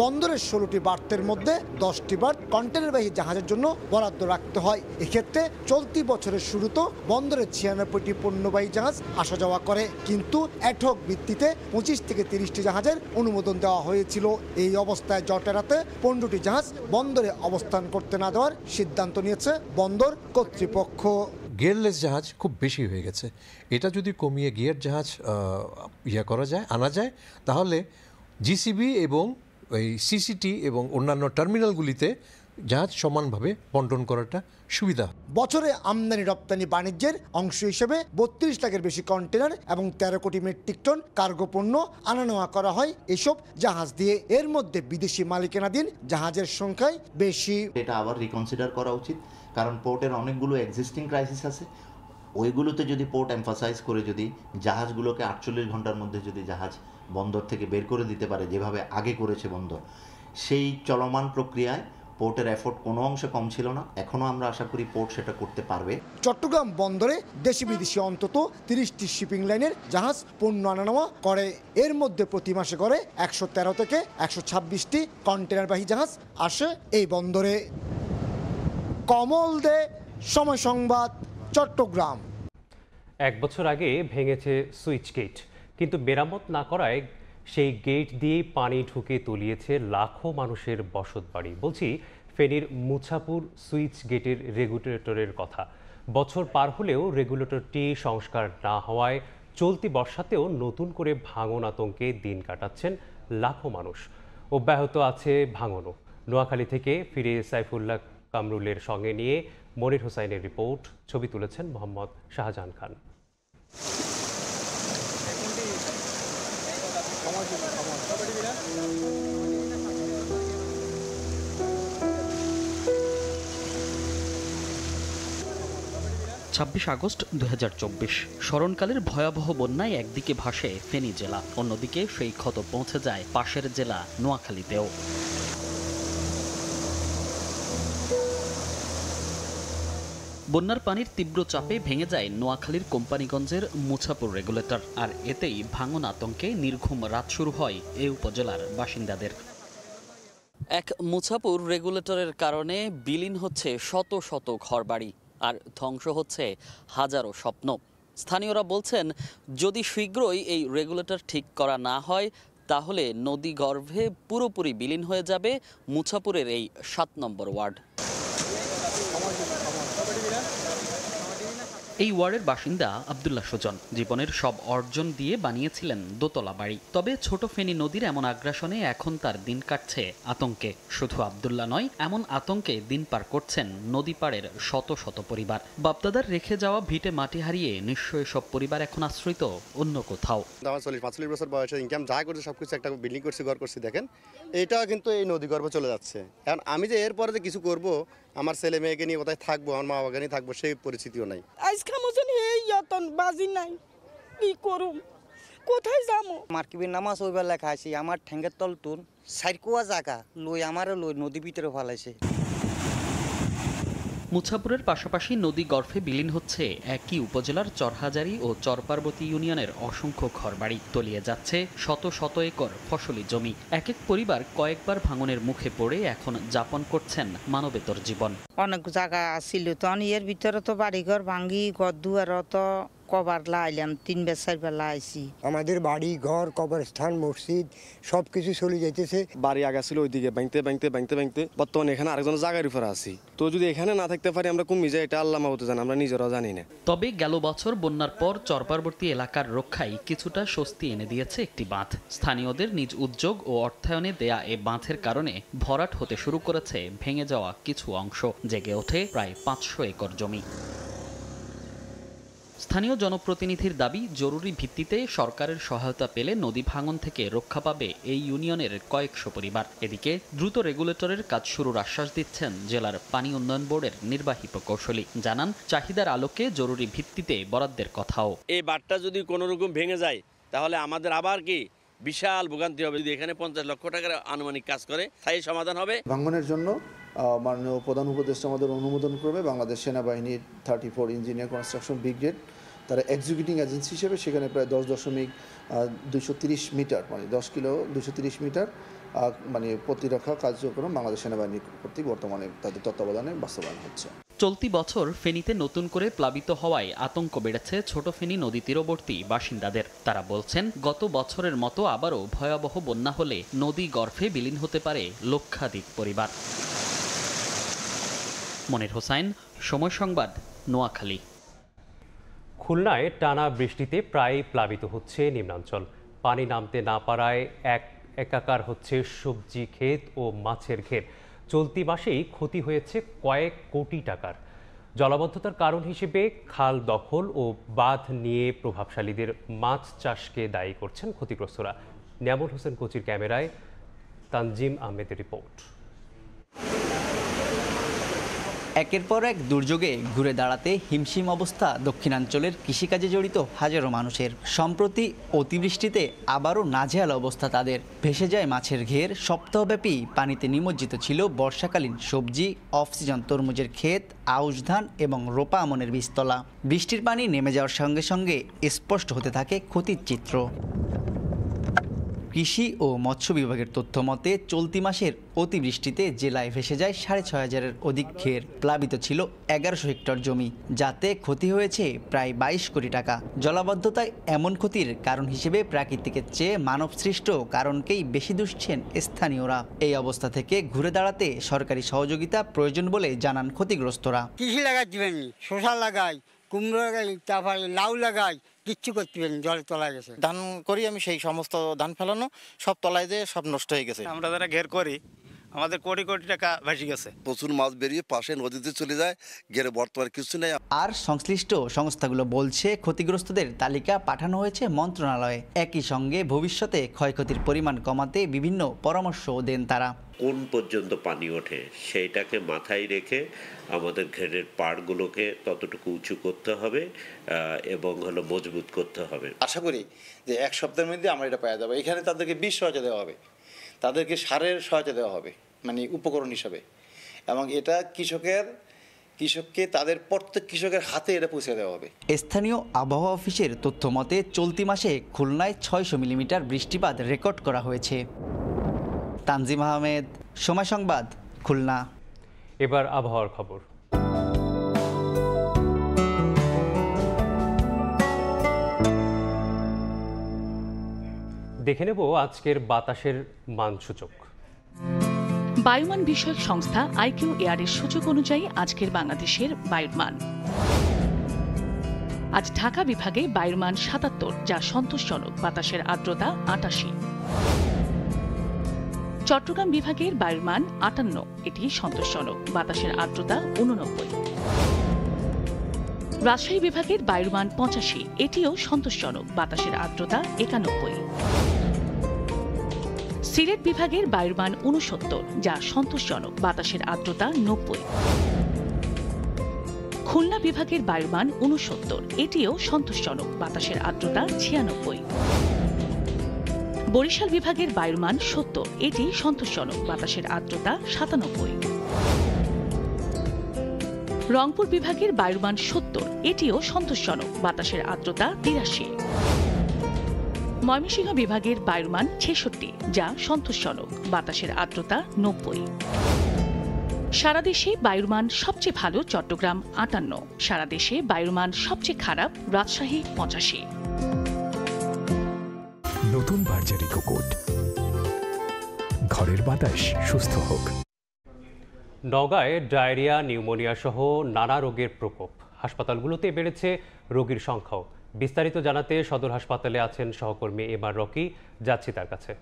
[SPEAKER 4] বন্দরের 16টি বার্থের মধ্যে 10টি বার্থ কন্টেনারবাহী জাহাজের জন্য বরাদ্দ রাখতে হয়। এক্ষেত্রে চলতি বছরের শুরুতেও বন্দরে 96টি পণ্যবাহী জাহাজ আসা যাওয়া করে, কিন্তু অ্যাডহক ভিত্তিতে 25 থেকে 30টি জাহাজের অনুমোদন দেওয়া হয়েছিল। এই অবস্থায় জট এড়াতে 15টি জাহাজ বন্দরে অবস্থান করতে না দেওয়ার সিদ্ধান্ত নিয়েছে বন্দর কর্তৃপক্ষ।
[SPEAKER 23] গিয়ারলেস জাহাজ খুব বেশি হয়ে গেছে, এটা যদি কমিয়ে গিয়ার জাহাজ আনা যায় তাহলে জিসিবি এবং এই সিসিটি এবং অন্যান্য টার্মিনালগুলিতে জাহাজ সমানভাবে বন্টন করাটা সুবিধা।
[SPEAKER 4] বছরে আমদানি রপ্তানি বাণিজ্যের অংশ হিসেবে 32 লাখের বেশি কন্টেনার এবং 13 কোটি মেট্রিক টন কার্গো পণ্য আনা নেওয়া করা হয় এসব জাহাজ দিয়ে। এর মধ্যে বিদেশি মালিকানাধীন জাহাজের সংখ্যাই বেশি।
[SPEAKER 24] এটা আবার রিকনসিডার করা উচিত, কারণ পোর্টের অনেকগুলো এক্সিস্টিং ক্রাইসিস আছে। ওইগুলোতে যদি পোর্ট এমফাসাইজ করে যদি জাহাজগুলোকে 48 ঘন্টার মধ্যে যদি জাহাজ বন্দর থেকে বের করে দিতে পারে, যেভাবে আগে করেছে বন্দর, সেই চলমান প্রক্রিয়ায় পোর্টের এফোর্ট কোনো অংশে কম ছিল না। এখনও আমরা আশা করি পোর্ট সেটা করতে পারবে।
[SPEAKER 4] চট্টগ্রাম বন্দরে দেশি বিদেশি অন্তত 30টি শিপিং লাইনের জাহাজ পণ্য আনা নেওয়া করে। এর মধ্যে প্রতি মাসে করে 113 থেকে 126টি কন্টেনারবাহী জাহাজ আসে এই বন্দরে। কমল দে, সময় সংবাদ, চট্টগ্রাম।
[SPEAKER 1] 1 বছর আগে ভেঙেছে সুইচ গেট, কিন্তু মেরামত না করায় সেই গেট দিয়ে পানি ঢুকে তলিয়েছে লাখো মানুষের বসতবাড়ি। বলছি ফেনীর মুছাপুর সুইচ গেটের রেগুলেটরের কথা। বছর পার হলেও রেগুলেটরটি সংস্কার না হওয়ায় চলতি বর্ষাতেও নতুন করে ভাঙন আতঙ্কে দিন কাটাচ্ছেন লাখো মানুষ। অব্যাহত আছে ভাঙনও। নোয়াখালী থেকে ফিরে সাইফুল্লাহ কামরুলের সঙ্গে নিয়ে মনির হোসাইনের রিপোর্ট। ছবি তুলেছেন মোহাম্মদ শাহজাহান খান।
[SPEAKER 6] 26 আগস্ট 2024 স্মরণকালের ভয়াবহ বন্যায় একদিকে ভাসে ফেনী জেলা, অন্যদিকে সেই ক্ষত পৌঁছে যায় পাশের জেলা নোয়াখালীতেও। বন্যার পানির তীব্র চাপে ভেঙে যায় নোয়াখালীর কোম্পানিগঞ্জের মুছাপুর রেগুলেটর, আর এতেই ভাঙন আতঙ্কে নির্ঘুম রাত শুরু হয় এই উপজেলার বাসিন্দাদের। এক মুছাপুর রেগুলেটরের কারণে বিলীন হচ্ছে শত শত ঘরবাড়ি আর ধ্বংস হচ্ছে হাজারো স্বপ্ন। স্থানীয়রা বলছেন, যদি শীঘ্রই এই রেগুলেটর ঠিক করা না হয় তাহলে নদী গর্ভে পুরোপুরি বিলীন হয়ে যাবে মুছাপুরের এই 7 নম্বর ওয়ার্ড। এই ওয়ার্ডের বাসিন্দা আব্দুল্লাহ সুজন জীবনের সব অর্জন দিয়ে বানিয়েছিলেন দোতলা বাড়ি। তবে ছোট ফেনী নদীর এমন আগ্রাসনে এখন তার দিন কাটছে আতঙ্কে। শুধু আব্দুল্লাহ নয়, এমন আতঙ্কে দিন পার করছেন নদী পাড়ের শত শত পরিবার। বাপদাদার রেখে যাওয়া ভিটে মাটি হারিয়ে নিঃস্ব সব পরিবার এখন আশ্রিত অন্য কোথাও।
[SPEAKER 7] 45 বছর বয়সে ইনকাম যা করছে সবকিছু একটা বিল্ডিং করছি, ঘর করছি, দেখেন এটা কিন্তু এই নদী গর্ভে চলে যাচ্ছে। কারণ আমি যে এরপরে যে কিছু করব, আমার ছেলে মেয়েকে নিয়ে কোথায় থাকবো, আমার মা বাবাকে নিয়ে থাকবো, সেই পরিস্থিতিও নাই।
[SPEAKER 8] বাজি নাই, কি করুম, কোথায় যাবো?
[SPEAKER 17] মার্কিবের নামাজ ওইবার লেখা আছে, আমার ঠেঙ্গের তল তুন সাইরকুয়া জায়গা লই আমারও লই নদী ভিতরে ফেলাইছে।
[SPEAKER 6] মুছাপুরের পাশাপাশি নদী গর্ভে বিলীন হচ্ছে একই উপজেলার চরহাজারি ও চরপার্বতী ইউনিয়নের অসংখ্য ঘরবাড়ি। তলিয়ে যাচ্ছে শত শত একর ফসলি জমি। এক এক পরিবার কয়েকবার ভাঙনের মুখে পড়ে এখন যাপন করছেন মানবেতর জীবন।
[SPEAKER 8] অনেক জায়গা ছিল তো এর ভিতরে তো বাড়িঘর ভাঙ্গি, ঘর দুয়ার তো কবার লাইলাম, 3 বার 4 বার লাইছি।
[SPEAKER 14] আমাদের বাড়ি ঘর, কবরস্থান, মসজিদ সবকিছু চলে যাইতেছে।
[SPEAKER 9] বাড়ি আগা ছিল ওইদিকে ভাঙতে বর্তমানে এখানে আরেকজন জায়গার উপরে আছি। তো যদি এখানে না থাকতে পারি আমরা কমে যাই, এটা আল্লাহ মাহবুত জানে, আমরা নিজেরাও জানি না।
[SPEAKER 6] তবে গেল বছর বন্যার পর চরপার্বতী এলাকার রক্ষায় কিছুটা স্বস্তি এনে দিয়েছে একটি বাঁধ। স্থানীয়দের নিজ উদ্যোগ ও অর্থায়নে দেয়া এ বাঁধের কারণে ভরাট হতে শুরু করেছে ভেঙে যাওয়া কিছু অংশ। জেগে ওঠে প্রায় 500 একর জমি। স্থানীয় জনপ্রতিনিধির দাবি, জরুরি ভিত্তিতে সরকারের সহায়তা পেলে নদী ভাঙন থেকে রক্ষা পাবে এই ইউনিয়নের কয়েকশো পরিবার। এদিকে দ্রুত রেগুলেটরের কাজ শুরুর আশ্বাস দিচ্ছেন জেলার পানি উন্নয়ন বোর্ডের নির্বাহী প্রকৌশলী। জানান, চাহিদার আলোকে জরুরি ভিত্তিতে বরাদ্দের কথাও।
[SPEAKER 25] এই বাঁধটা যদি কোনো রকম ভেঙে যায় তাহলে আমাদের আবার কি বিশাল ভোগান্তি হবে। যদি এখানে 50 লক্ষ টাকার আনুমানিক কাজ করে স্থায়ী সমাধান হবে।
[SPEAKER 26] ভাঙনের জন্য মাননীয় প্রধান উপদেষ্টা আমাদের অনুমোদন করবে বাংলাদেশ সেনাবাহিনীর 34 ইঞ্জিনিয়ার কনস্ট্রাকশন ব্রিগেড। তারা এক্সিকিউটিং এজেন্সি হিসেবে সেখানে প্রায় 10.230 মিটার, মানে 10 কিলো 230 মিটার মানে প্রতিরক্ষা কার্যক্রম বাংলাদেশ সেনাবাহিনী কর্তৃক বর্তমানে তাদের তত্ত্বাবধানে বাস্তবায়ন হচ্ছে।
[SPEAKER 6] চলতি বছর ফেনীতে নতুন করে প্লাবিত হওয়ায় আতঙ্ক বেড়েছে ছোট ফেনী নদী তীরবর্তী বাসিন্দাদের। তারা বলছেন, গত বছরের মতো আবারও ভয়াবহ বন্যা হলে নদী গর্ভে বিলীন হতে পারে লক্ষাধিক পরিবার। মনির হোসাইন, সময় সংবাদ, নোয়াখালী।
[SPEAKER 1] খুলনায় টানা বৃষ্টিতে প্রায় প্লাবিত হচ্ছে নিম্নাঞ্চল। পানি নামতে না পারায় একাকার হচ্ছে সবজি ক্ষেত ও মাছের ক্ষেত। চলতি মাসেই ক্ষতি হয়েছে কয়েক কোটি টাকার। জলাবদ্ধতার কারণ হিসেবে খাল দখল ও বাঁধ নিয়ে প্রভাবশালীদের মাছ চাষকে দায়ী করছেন ক্ষতিগ্রস্তরা। নিয়ামুল হোসেন কোচির ক্যামেরায় তানজিম আহমেদের রিপোর্ট।
[SPEAKER 27] একের পর এক দুর্যোগে ঘুরে দাঁড়াতে হিমশিম অবস্থা দক্ষিণাঞ্চলের কৃষিকাজে জড়িত হাজারো মানুষের। সম্প্রতি অতিবৃষ্টিতে আবারও নাজেহাল অবস্থা তাদের। ভেসে যায় মাছের ঘের। সপ্তাহব্যাপী পানিতে নিমজ্জিত ছিল বর্ষাকালীন সবজি, অফ সিজন তরমুজের ক্ষেত, আউশ ধান এবং রোপা আমনের বীজতলা। বৃষ্টির পানি নেমে যাওয়ার সঙ্গে সঙ্গে স্পষ্ট হতে থাকে ক্ষতির চিত্র। কৃষি ও মৎস্য বিভাগের তথ্য মতে চলতি মাসের অতিবৃষ্টিতে জেলায় ভেসে যায় 6500-এর অধিক ঘের। প্লাবিত ছিল 1100 হেক্টর জমি, যাতে ক্ষতি হয়েছে প্রায় 22 কোটি টাকা। জলাবদ্ধতায় এমন ক্ষতির কারণ হিসেবে প্রাকৃতিকের চেয়ে মানবসৃষ্ট কারণকেই বেশি দুষছেন স্থানীয়রা। এই অবস্থা থেকে ঘুরে দাঁড়াতে সরকারি সহযোগিতা প্রয়োজন বলে জানান ক্ষতিগ্রস্তরা।
[SPEAKER 14] কৃষি লাগাই দিবেন, শসা লাগাই, কুমড়ো লাগাই, তারপরে লাউ লাগাই, কিচ্ছু করতে পারেন, জলে তলায় গেছে।
[SPEAKER 28] ধান করি আমি, সেই সমস্ত ধান ফেলানো সব তলায় দিয়ে সব নষ্ট হয়ে গেছে।
[SPEAKER 29] আমরা যারা ঘের করি
[SPEAKER 2] আমাদের কোটি কোটি টাকা ভেসে গেছে।
[SPEAKER 3] প্রচুর মাছ বেরিয়ে পাশে নদীতে চলে যায়, গেলে বর্তমানে কিছু নেই।
[SPEAKER 27] আর সংশ্লিষ্ট সংস্থাগুলো বলছে ক্ষতিগ্রস্তদের তালিকা পাঠানো হয়েছে মন্ত্রণালয়ে। একই সঙ্গে ভবিষ্যতে ক্ষয়ক্ষতির পরিমাণ কমাতে বিভিন্ন পরামর্শও দেন তারা।
[SPEAKER 5] কোন পর্যন্ত পানি ওঠে সেইটাকে মাথায় রেখে আমাদের ঘেরের পাড়গুলোকে ততটুকু উঁচু করতে হবে এবং মজবুত করতে হবে।
[SPEAKER 10] আশা করি যে এক সপ্তাহের মধ্যে আমরা এটা পাওয়া যাবে। এখানে তাদেরকে বীজ সহায়তা দেওয়া হবে, তাদেরকে সারের সহায়তা দেওয়া হবে, মানে উপকরণ হিসাবে, এবং এটা কৃষককে তাদের প্রত্যেক কৃষকের হাতে এটা পৌঁছে দেওয়া হবে।
[SPEAKER 27] স্থানীয় আবহাওয়া অফিসের তথ্য মতে চলতি মাসে খুলনায় 600 মিলিমিটার বৃষ্টিপাত রেকর্ড করা হয়েছে। তানজিম আহমেদ, সময় সংবাদ, খুলনা।
[SPEAKER 1] এবার আবহাওয়ার খবর। দেখে নেব আজকের বাতাসের মানসূচক।
[SPEAKER 11] বায়ুমান বিষয়ক সংস্থা আইকিউ এয়ারের সূচক অনুযায়ী আজকের বাংলাদেশের বায়ুর মান। আজ ঢাকা বিভাগে বায়ুর মান ৭৭, যা সন্তোষজনক, বাতাসের আর্দ্রতা ৮৮। চট্টগ্রাম বিভাগের বায়ুর মান ৫৮, এটি সন্তোষজনক, বাতাসের আর্দ্রতা ৮৯। রাজশাহী বিভাগের বায়ুর মান ৮৫, এটিও সন্তোষজনক, বাতাসের আর্দ্রতা ৯১। সিলেট বিভাগের বায়ুর মান ৬৯, যা সন্তোষজনক, বাতাসের আর্দ্রতা ৯০। খুলনা বিভাগের বায়ুর মান ৬৯, এটিও সন্তোষজনক, বাতাসের আর্দ্রতা ৯৬। বরিশাল বিভাগের বায়ুর মান ৭০, এটি সন্তোষজনক, বাতাসের আর্দ্রতা ৯৭। রংপুর বিভাগের বায়ুর মান ৭০, এটিও সন্তোষজনক, বাতাসের আর্দ্রতা ৮৩। ময়মনসিংহ বিভাগের বায়ুর মান ৬৬, যা সন্তোষজনক, বাতাসের আর্দ্রতা ৯০। সারা দেশে বায়ুর মান সবচেয়ে ভালো চট্টগ্রাম ৫৮, সারা দেশে বায়ুর মান সবচেয়ে খারাপ রাজশাহী ৮৫।
[SPEAKER 12] নতুন বার্জারি কোকোট, ঘরের বাতাস সুস্থ হোক।
[SPEAKER 1] নওগাঁয় ডায়রিয়া, নিউমোনিয়া সহ নানা রোগের প্রকোপ। হাসপাতালগুলোতে বেড়েছে রোগীর সংখ্যাও। বিস্তারিত জানাতে সদর হাসপাতালে আছেন সহকর্মী এমআর রকি, যাচ্ছি তার কাছে।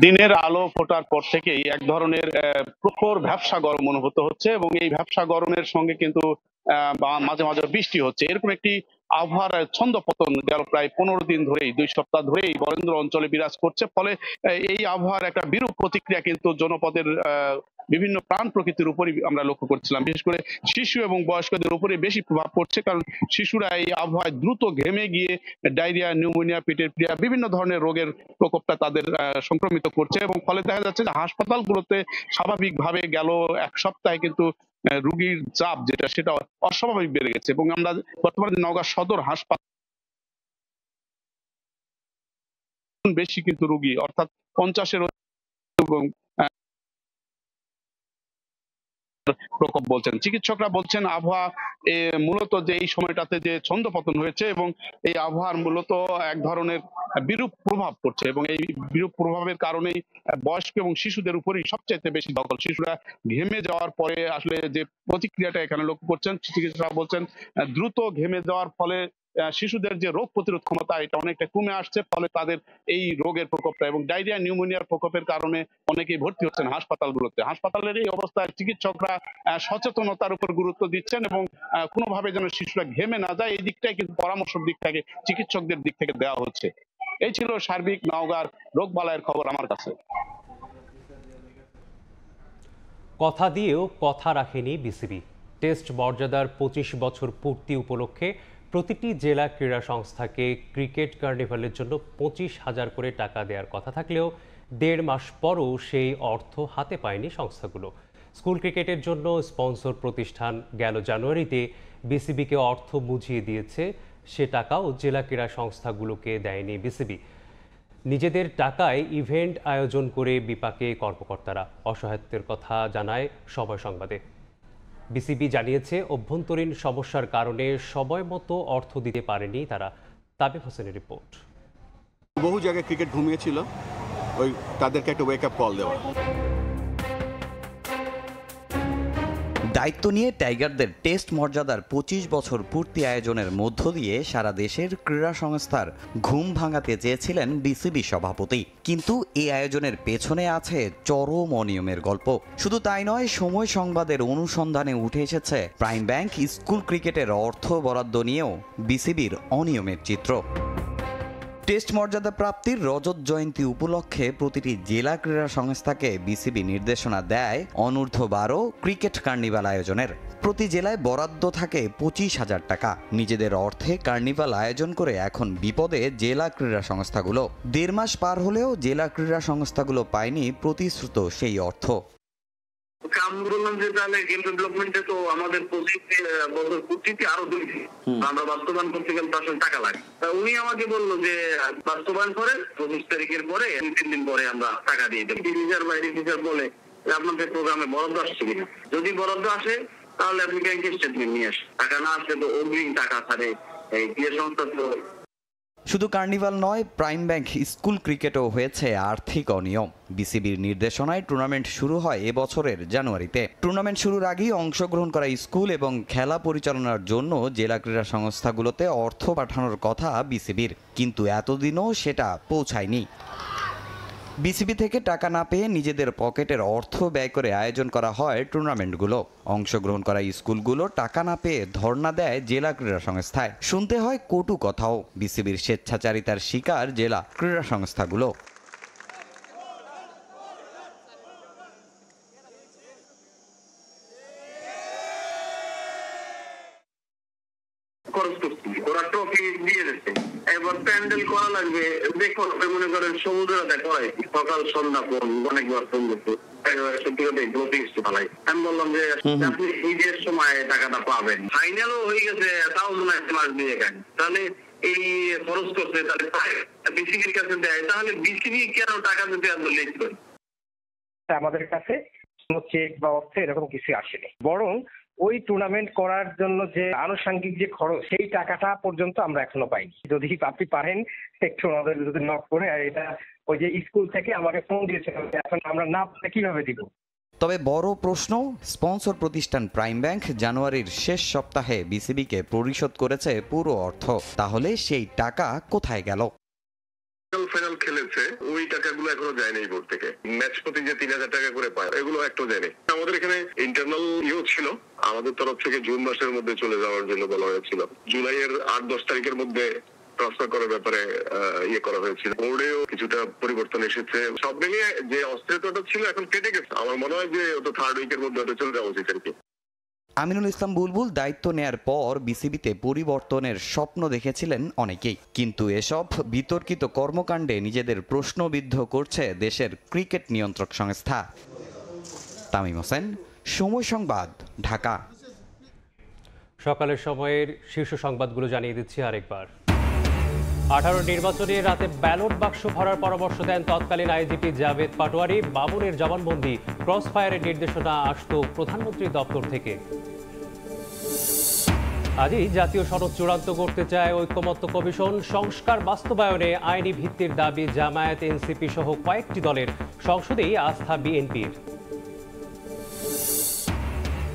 [SPEAKER 13] দিনের আলো ফোটার পর থেকেই এক ধরনের প্রখর ভ্যাপসা গরম অনুভূত হচ্ছে এবং এই ভ্যাপসা গরমের সঙ্গে কিন্তু মাঝে মাঝে বৃষ্টি হচ্ছে। এরকম একটি আবহাওয়ার ছন্দপতন গেল প্রায় 15 দিন ধরেই, 2 সপ্তাহ ধরেই বরেন্দ্র অঞ্চলে বিরাজ করছে। ফলে এই আবহাওয়ার একটা বিরূপ প্রতিক্রিয়া কিন্তু জনপদের বিভিন্ন প্রাণ প্রকৃতির উপরই আমরা লক্ষ্য করছিলাম। বিশেষ করে শিশু এবং বয়স্কদের উপরে বেশি প্রভাব পড়ছে, কারণ শিশুরা এই আবহাওয়ায় দ্রুত ঘেমে গিয়ে ডায়রিয়া, নিউমোনিয়া, পেটের পীড়া, বিভিন্ন ধরনের রোগের প্রকোপটা তাদের সংক্রমিত করছে এবং ফলে দেখা যাচ্ছে যে হাসপাতালগুলোতে স্বাভাবিকভাবে গেল এক সপ্তাহে কিন্তু রোগীর চাপ সেটা অস্বাভাবিক বেড়ে গেছে। এবং আমরা বর্তমানে নওগাঁ সদর হাসপাতাল বেশি কিন্তু রোগী, অর্থাৎ 50-এর প্রকোপ বলছেন চিকিৎসকরা। বলছেন আবহাওয়া মূলত যে এই সময়টাতে যে ছন্দপতন হয়েছে এবং এই আবহাওয়ার মূলত এক ধরনের বিরূপ প্রভাব পড়ছে এবং এই বিরূপ প্রভাবের কারণেই বয়স্ক এবং শিশুদের উপরই সবচেয়ে বেশি দখল। শিশুরা ঘেমে যাওয়ার পরে আসলে যে প্রতিক্রিয়াটা এখানে লক্ষ্য করছেন, চিকিৎসকরা বলছেন দ্রুত ঘেমে যাওয়ার ফলে শিশুদের যে রোগ প্রতিরোধ ক্ষমতা এটা অনেকটা কমে আসছে। ফলে তাদের এই রোগের প্রকোপটা এবং ডায়রিয়া, নিউমোনিয়ার প্রকোপের কারণে অনেকেই ভর্তি হচ্ছেন হাসপাতালগুলোতে। হাসপাতালের এই অবস্থায় চিকিৎসকরা সচেতনতার উপর গুরুত্ব দিচ্ছেন এবং কোনোভাবে যেন শিশুরা ঘেমে না যায় এই দিকটাই কিন্তু পরামর্শের দিক থেকে চিকিৎসকদের দিক থেকে দেওয়া হচ্ছে। এই ছিল সার্বিক নওগাঁর রোগবালাইয়ের খবর আমার কাছে।
[SPEAKER 1] কথা দিয়েও কথা রাখেনি বিসিবি। টেস্ট মর্যাদার 25 বছর পূর্তি উপলক্ষে প্রতিটি জেলা ক্রীড়া সংস্থাকে ক্রিকেট কার্নিভালের জন্য 25,000 করে টাকা দেওয়ার কথা থাকলেও 1.5 মাস পরও সেই অর্থ হাতে পায়নি সংস্থাগুলো। স্কুল ক্রিকেটের জন্য স্পন্সর প্রতিষ্ঠান গেল জানুয়ারিতে বিসিবিকে অর্থ বুঝিয়ে দিয়েছে, সে টাকাও জেলা ক্রীড়া সংস্থাগুলোকে দেয়নি বিসিবি। নিজেদের টাকায় ইভেন্ট আয়োজন করে বিপাকে কর্মকর্তারা। অসহায়ত্বের কথা জানায় সময় সংবাদে। বিসিবি জানিয়েছে অভ্যন্তরীণ সমস্যার কারণে সময় মতো অর্থ দিতে পারেনি তারা। তাবিব হোসেনের রিপোর্ট।
[SPEAKER 28] বহু জায়গায় ক্রিকেট ঘুমিয়েছিল, তাদেরকে একটা ওয়েক আপ কল দেওয়া।
[SPEAKER 15] দায়িত্ব নিয়ে টাইগারদের টেস্ট মর্যাদার 25 বছর পূর্তি আয়োজনের মধ্য দিয়ে সারা দেশের ক্রীড়া সংস্থার ঘুম ভাঙাতে চেয়েছিলেন বিসিবি সভাপতি, কিন্তু এই আয়োজনের পেছনে আছে চরম অনিয়মের গল্প। শুধু তাই নয়, সময় সংবাদের অনুসন্ধানে উঠে এসেছে প্রাইম ব্যাংক স্কুল ক্রিকেটের অর্থ বরাদ্দ নিয়েও বিসিবির অনিয়মের চিত্র। টেস্ট মর্যাদা প্রাপ্তির রজত জয়ন্তী উপলক্ষে প্রতিটি জেলা ক্রীড়া সংস্থাকে বিসিবি নির্দেশনা দেয় অনূর্ধ্ব-12 ক্রিকেট কার্নিভাল আয়োজনের। প্রতি জেলায় বরাদ্দ থাকে 25,000 টাকা। নিজেদের অর্থে কার্নিভাল আয়োজন করে এখন বিপদে জেলা ক্রীড়া সংস্থাগুলো। 1.5 মাস পার হলেও জেলা ক্রীড়া সংস্থাগুলো পায়নি প্রতিশ্রুত সেই অর্থ।
[SPEAKER 16] বললাম যে তাহলে গেম ডেভেলপমেন্টে তো আমাদের 25 বছর পূর্তিতে আরো 2 আমরা বাস্তবায়ন করতে গেলে তো আসলে টাকা লাগে। উনি আমাকে বললো যে বাস্তবায়ন করেন 25 তারিখের পরে 2-3 দিন পরে আমরা টাকা দিয়ে দেবো। রিজার্ভ বাইরে রিজার্ভ বলে আপনাদের প্রোগ্রামে বরাদ্দ আসছে কিনা, যদি বরাদ্দ আসে তাহলে আপনি ব্যাংকে স্টেটমেন্ট নিয়ে আসেন, টাকা না আসলে তো অগ্রিম টাকা ছাড়ে এই ক্রিয়া সংস্থা তো।
[SPEAKER 15] শুধু কার্নিভাল নয়, প্রাইম ব্যাংক স্কুল ক্রিকেটও হয়েছে আর্থিক অনিয়ম। বিসিবির নির্দেশনায় টুর্নামেন্ট শুরু হয় এবছরের জানুয়ারিতে। টুর্নামেন্ট শুরুর আগেই অংশগ্রহণ করা স্কুল এবং খেলা পরিচালনার জন্য জেলা ক্রীড়া সংস্থাগুলোতে অর্থ পাঠানোর কথা বিসিবির, কিন্তু এতদিনও সেটা পৌঁছায়নি। বিসিবি থেকে টাকা না পেয়ে নিজেদের পকেটের অর্থ ব্যয় করে আয়োজন করা হয় টুর্নামেন্টগুলো। অংশগ্রহণ করা স্কুলগুলো টাকা না পেয়ে ধর্ণা দেয় জেলা ক্রীড়া সংস্থায়। শুনতে হয় কটু কথাও। বিসিবির স্বেচ্ছাচারিতার শিকার জেলা ক্রীড়া সংস্থাগুলো।
[SPEAKER 16] খরচ করছি, ওরা ট্রফি দিয়ে দিচ্ছে, এবার প্যান্ডেল করা লাগবে। দেখো মনে করেন সমুদ্রটা করাইছি, সকাল সন্ধ্যা ফোন অনেকবার ফোন করছে, আমি বললাম যে আপনি ঈদের সময় টাকাটা পাবেন। ফাইনালও হয়ে গেছে, তাও মনে হয় মাস দিয়ে গেছে। তাহলে এই খরচ করছে, তাহলে বিসিবির কাছে দেয়, তাহলে বিসিবি কেন টাকা দিতে এত লেট করে?
[SPEAKER 18] আমাদের কাছে কোনো চেক বা অর্থ এরকম কিছু আসেনি, বরং ওই টুর্নামেন্ট করার জন্য যে আনুষঙ্গিক যে খরচ সেই টাকাটা পর্যন্ত আমরা এখনো পাইনি। যদি আপনি পারেন একটু আমাদের যদি নক করে, আর এটা ওই যে স্কুল থেকে আমাকে ফোন দিয়েছিল, এখন আমরা না পারে কিভাবে দিব।
[SPEAKER 15] তবে বড় প্রশ্ন, স্পন্সর প্রতিষ্ঠান প্রাইম ব্যাংক জানুয়ারির শেষ সপ্তাহে বিসিবিকে পরিশোধ করেছে পুরো অর্থ। তাহলে সেই টাকা কোথায় গেল?
[SPEAKER 16] ফাইনাল খেলেছে, ওই টাকাগুলো এখনো যায়নি বোর্ড থেকে। ম্যাচ প্রতি যে 3,000 টাকা করে পায়, এগুলো একটু যায়নি। আমাদের এখানে ইন্টারনাল ছিল, আমাদের তরফ থেকে জুন মাসের মধ্যে চলে যাওয়ার জন্য বলা হয়েছিল। জুলাইয়ের 8-10 তারিখের মধ্যে ট্রান্সফার করার ব্যাপারে করা হয়েছিল। বোর্ডেও কিছুটা পরিবর্তন এসেছে। সব মিলিয়ে যে অস্থিরতাটা ছিল এখন কেটে গেছে। আমার মনে হয় যে ওটা 3rd উইকের মধ্যে ওটা চলে যাওয়া উচিত আর কি।
[SPEAKER 15] আমিনুল ইসলাম বুলবুল দায়িত্ব নেয়ার পর বিসিবিতে পরিবর্তনের স্বপ্ন দেখেছিলেন অনেকেই, কিন্তু এসব বিতর্কিত কর্মকাণ্ডে নিজেদের প্রশ্নবিদ্ধ করছে দেশের ক্রিকেট নিয়ন্ত্রক সংস্থা। তামিম হোসেন, সময় সংবাদ, ঢাকা।
[SPEAKER 1] সকালের সময়ের শীর্ষ সংবাদগুলো জানিয়ে দিচ্ছি আরেকবার। 18 নির্বাচনে রাতে ব্যালট বাক্স ভরার পরামর্শ দেন তৎকালীন আইজিপি জাভেদ পাটোয়ারি। বাবুনের জবানবন্দি, ক্রস ফায়ারের নির্দেশনা আসতো প্রধানমন্ত্রীর দপ্তর থেকে। আজই জাতীয় সনদ চূড়ান্ত করতে চায় ঐকমত্য কমিশন। সংস্কার বাস্তবায়নে আইনি ভিত্তির দাবি জামায়াত, এনসিপি সহ কয়েকটি দলের। সংসদেই আস্থা বিএনপির।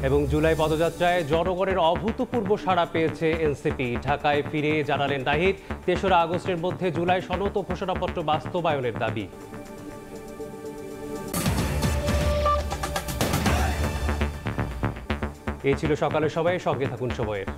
[SPEAKER 1] এবং জুলাই পদযাত্রায় জনগণের অভূতপূর্ব সাড়া পেয়েছে এনসিপি। ঢাকায় ফিরে জানালেন নাহিদ, 3রা আগস্টের মধ্যে জুলাই সনদ ও ঘোষণাপত্র বাস্তবায়নের দাবি। এই ছিল সকালের সময়, সঙ্গে থাকুন সময়ের।